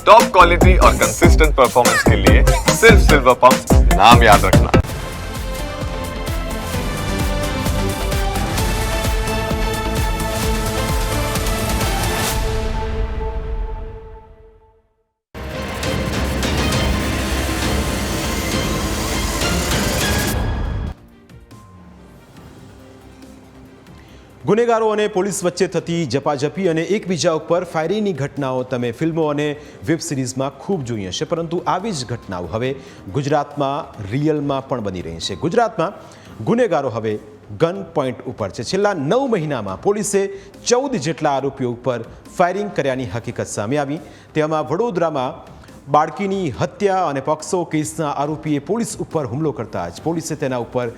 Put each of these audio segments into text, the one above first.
Top quality और consistent performance के लिए सिर्फ सिल्वर पंप नाम याद रखना। ગુનેગારો અને પોલીસ વચ્ચે થતી ઝપાઝપી અને એકબીજા ઉપર ફાયરિંગની ઘટનાઓ તમે ફિલ્મો અને વેબ સિરીઝમાં ખૂબ જોઈ હશે, પરંતુ આવી જ ઘટનાઓ હવે ગુજરાતમાં રિયલમાં પણ બની રહી છે। ગુજરાતમાં ગુનેગારો હવે ગન પોઈન્ટ ઉપર છે। છેલ્લા 9 મહિનામાં પોલીસે 14 જેટલા આરોપીઓ ઉપર ફાયરિંગ કર્યાની હકીકત સામે આવી। તેમાં વડોદરામાં બાળકીની હત્યા અને પોક્સો કેસના આરોપીએ પોલીસ ઉપર હુમલો કરતા જ પોલીસે તેના ઉપર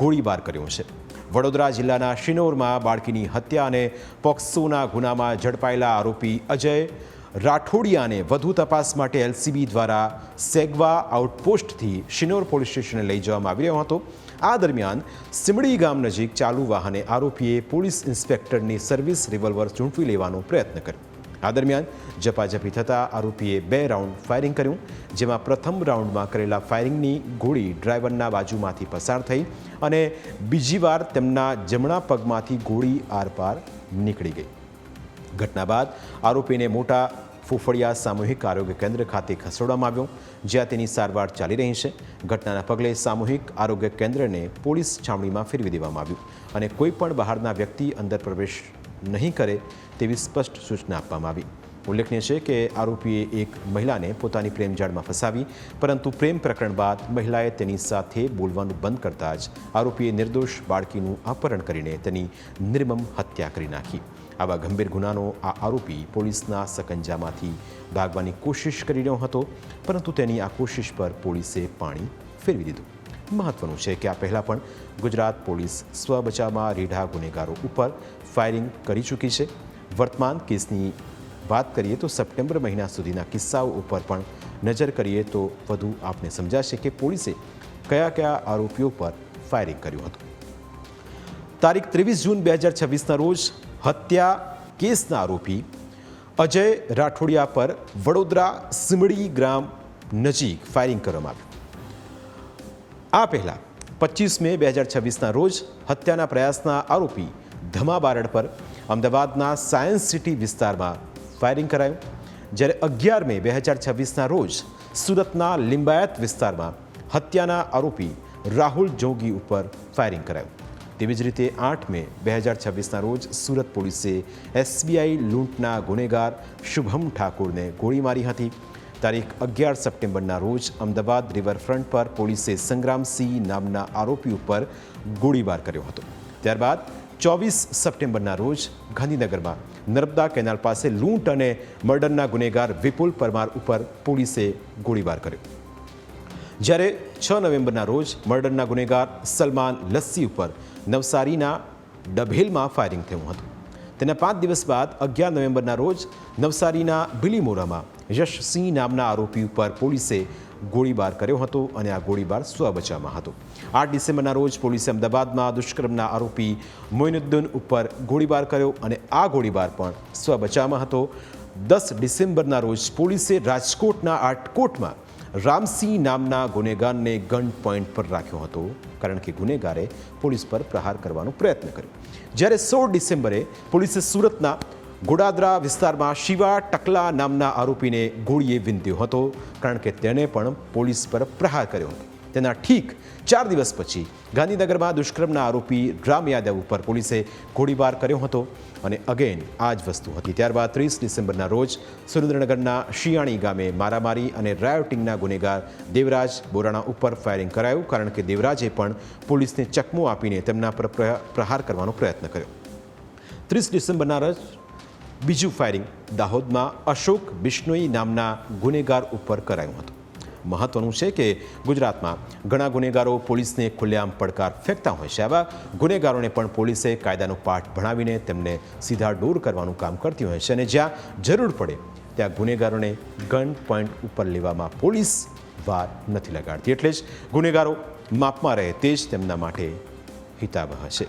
ગોળીબાર કર્યો છે। વડોદરા જિલ્લાના શિનોરમાં બાળકીની હત્યા અને પોક્સોના ગુનામાં ઝડપાયેલા આરોપી અજય રાઠોડિયાને વધુ તપાસ માટે એલસીબી દ્વારા સેગવા આઉટપોસ્ટથી શિનોર પોલીસ સ્ટેશને લઈ જવામાં આવી રહ્યો હતો। આ દરમિયાન સિમડી ગામ નજીક ચાલુ વાહને આરોપીએ પોલીસ ઇન્સ્પેક્ટરની સર્વિસ રિવોલ્વર ઝૂંટવી લેવાનો પ્રયત્ન કર્યો। આ દરમિયાન ઝપાઝપી થતાં આરોપીએ 2 રાઉન્ડ ફાયરિંગ કર્યું, જેમાં પ્રથમ રાઉન્ડમાં કરેલા ફાયરિંગની ગોળી ડ્રાઈવરના બાજુમાંથી પસાર થઈ અને બીજી વાર તેમના જમણા પગમાંથી ગોળી આરપાર નીકળી ગઈ। ઘટના બાદ આરોપીને મોટા ફૂફડિયા સામૂહિક આરોગ્ય કેન્દ્ર ખાતે ખસેડવામાં આવ્યો, જ્યાં તેની સારવાર ચાલી રહી છે। ઘટનાના પગલે સામૂહિક આરોગ્ય કેન્દ્રને પોલીસ છાવણીમાં ફેરવી દેવામાં આવ્યું અને કોઈ પણ બહારના વ્યક્તિ અંદર પ્રવેશ નહીં કરે તેવી સ્પષ્ટ સૂચના આપવામાં આવી। ઉલ્લેખનીય છે કે આરોપીએ એક મહિલાને પોતાની પ્રેમ જાળમાં ફસાવી, પરંતુ પ્રેમ પ્રકરણ બાદ મહિલાએ તેની સાથે બોલવાનું બંધ કરતા જ આરોપીએ નિર્દોષ બાળકીનું અપહરણ કરીને તેની નિર્મમ હત્યા કરી નાખી। આવા ગંભીર ગુનાનો આ આરોપી પોલીસના સકંજામાંથી ભાગવાની કોશિશ કરી રહ્યો હતો, પરંતુ તેની આ કોશિશ પર પોલીસે પાણી ફેરવી દીધું। મહત્વનું છે કે આ પહેલાં પણ ગુજરાત પોલીસ સ્વ બચાવમાં રીઢા ગુનેગારો ઉપર ફાયરિંગ કરી ચૂકી છે। વર્તમાન કેસની વાત કરીએ તો સપ્ટેમ્બર મહિના સુધીના કિસ્સાઓ ઉપર પણ નજર કરીએ તો વધુ આપને સમજાશે કે પોલીસે કયા કયા આરોપીઓ પર ફાયરિંગ કર્યું હતું। તારીખ 23 જૂન 2026ના રોજ હત્યા કેસના આરોપી અજય રાઠોડિયા પર વડોદરા સિમડી ગ્રામ નજીક ફાયરિંગ કરવામાં આવ્યું। આ પહેલાં 25 મે 2026ના રોજ હત્યાના પ્રયાસના આરોપી ધમા બારડ પર અમદાવાદના સાયન્સ સિટી વિસ્તારમાં ફાયરિંગ કરાયું, જ્યારે 11 મે 2026ના રોજ સુરતના લિંબાયત વિસ્તારમાં હત્યાના આરોપી રાહુલ જોગી ઉપર ફાયરિંગ કરાયું। તેવી જ રીતે 8 મે 2026ના રોજ સુરત પોલીસે એસબીઆઈ લૂંટના ગુનેગાર શુભમ ઠાકોરને ગોળી મારી હતી। તારીખ 11 સપ્ટેમ્બરના રોજ અમદાવાદ રિવરફ્રન્ટ પર પોલીસે સંગ્રામસિંહ નામના આરોપી ઉપર ગોળીબાર કર્યો હતો। ત્યારબાદ 24 સપ્ટેમ્બરના રોજ ગાંધીનગરમાં નર્મદા કેનાલ પાસે લૂંટ અને મર્ડરના ગુનેગાર વિપુલ પરમાર ઉપર પોલીસે ગોળીબાર કર્યો, જ્યારે 6 નવેમ્બરના રોજ મર્ડરના ગુનેગાર સલમાન લસ્સી ઉપર નવસારીના ડભેલમાં ફાયરિંગ થયું હતું। તેના 5 દિવસ બાદ 11 નવેમ્બરના રોજ નવસારીના બિલીમોરામાં યશસિંહ નામના આરોપી ઉપર પોલીસે ગોળીબાર કર્યો હતો અને આ ગોળીબાર સ્વ બચાવમાં હતો। 8 ડિસેમ્બરના રોજ પોલીસે અમદાવાદમાં દુષ્કર્મના આરોપી મોઇનુદ્દીન ઉપર ગોળીબાર કર્યો અને આ ગોળીબાર પણ સ્વ બચાવમાં હતો। 10 ડિસેમ્બરના રોજ પોલીસે રાજકોટના આટકોટમાં રામસિંહ નામના ગુનેગારને ગન પોઈન્ટ પર રાખ્યો હતો, કારણ કે ગુનેગારે પોલીસ પર પ્રહાર કરવાનો પ્રયત્ન કર્યો। જ્યારે 16 ડિસેમ્બરે પોલીસે સુરતના ગોડાદરા વિસ્તારમાં શિવા ટકલા નામના આરોપીને ગોળીએ વિંધ્યો હતો, કારણ કે તેણે પણ પોલીસ પર પ્રહાર કર્યો હતો। તેના ઠીક 4 દિવસ પછી ગાંધીનગરમાં દુષ્કર્મના આરોપી રામ યાદવ ઉપર પોલીસે ગોળીબાર કર્યો હતો અને અગેન આ જ વસ્તુ હતી। ત્યારબાદ 30 ડિસેમ્બરના રોજ સુરેન્દ્રનગરના શિયાણી ગામે મારામારી અને રાયોટિંગના ગુનેગાર દેવરાજ બોરાણા ઉપર ફાયરિંગ કરાયું, કારણ કે દેવરાજે પણ પોલીસને ચકમો આપીને તેમના પર પ્રહાર કરવાનો પ્રયત્ન કર્યો। 30 ડિસેમ્બરના રોજ બીજું ફાયરિંગ દાહોદમાં અશોક બિશ્નોઈ નામના ગુનેગાર ઉપર કરાયું હતું। મહત્વનું છે કે ગુજરાતમાં ઘણા ગુનેગારો પોલીસને ખુલ્લેઆમ પડકાર ફેંકતા હોય છે। આવા ગુનેગારોને પણ પોલીસે કાયદાનો પાઠ ભણાવીને તેમને સીધા દૂર કરવાનું કામ કરતી હોય છે અને જ્યાં જરૂર પડે ત્યાં ગુનેગારોને ગન પોઈન્ટ ઉપર લેવામાં પોલીસ વાર નથી લગાડતી। એટલે જ ગુનેગારો માપમાં રહે તે જ તેમના માટે હિતાવહ છે।